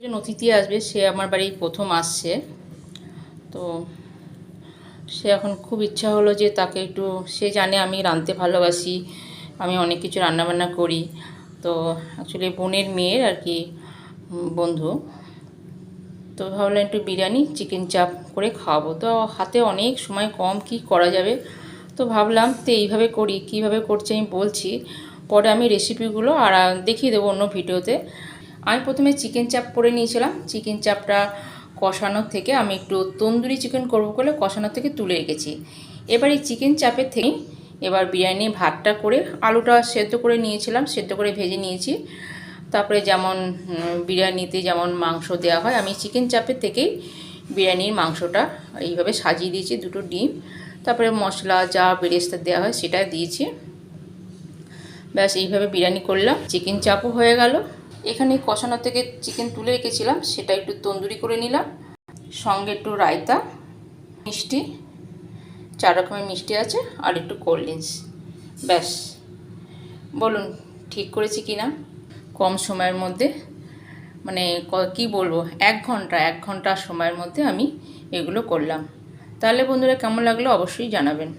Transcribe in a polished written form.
একজন অতিথি আসবে, সে আমার বাড়ি প্রথম আসছে। তো সে এখন খুব ইচ্ছা হলো যে তাকে একটু, সে জানে আমি রাঁধতে ভালোবাসি, আমি অনেক কিছু রান্নাবান্না করি। তো অ্যাকচুয়ালি বোনের মেয়ের আর কি বন্ধু। তো ভাবলাম একটু বিরিয়ানি চিকেন চাপ করে খাওয়াবো। তো হাতে অনেক সময় কম, কি করা যাবে। তো ভাবলাম তো এইভাবে করি, কিভাবে করছি আমি বলছি, পরে আমি রেসিপিগুলো আর দেখিয়ে দেবো অন্য ভিডিওতে। আমি প্রথমে চিকেন চাপ করে নিয়েছিলাম। চিকেন চাপটা কষানোর থেকে আমি একটু তন্দুরি চিকেন করবো বলে কষানোর থেকে তুলে রেখেছি। এবার এই চিকেন চাপের থেকে এবার বিরিয়ানি ভাতটা করে আলুটা সেদ্ধ করে নিয়েছিলাম, সেদ্ধ করে ভেজে নিয়েছি। তারপরে যেমন বিরিয়ানিতে যেমন মাংস দেওয়া হয়, আমি চিকেন চাপের থেকেই বিরিয়ানির মাংসটা এইভাবে সাজিয়ে দিয়েছি, দুটো ডিম, তারপরে মশলা যা বেরেস্তা দেওয়া হয় সেটা দিয়েছি। ব্যাস এইভাবে বিরিয়ানি করলাম, চিকেন চাপও হয়ে গেল। এখানে কষানো থেকে চিকেন তুলে রেখেছিলাম, সেটা একটু তন্দুরি করে নিলাম, সঙ্গে একটু রায়তা, মিষ্টি, 4 রকমের মিষ্টি আছে, আর একটু কোল্ড ড্রিঙ্কস। ব্যাস, বলুন ঠিক করেছি কি না? কম সময়ের মধ্যে, মানে কি বলবো, 1 ঘন্টা সময়ের মধ্যে আমি এগুলো করলাম। তাহলে বন্ধুরা কেমন লাগলো অবশ্যই জানাবেন।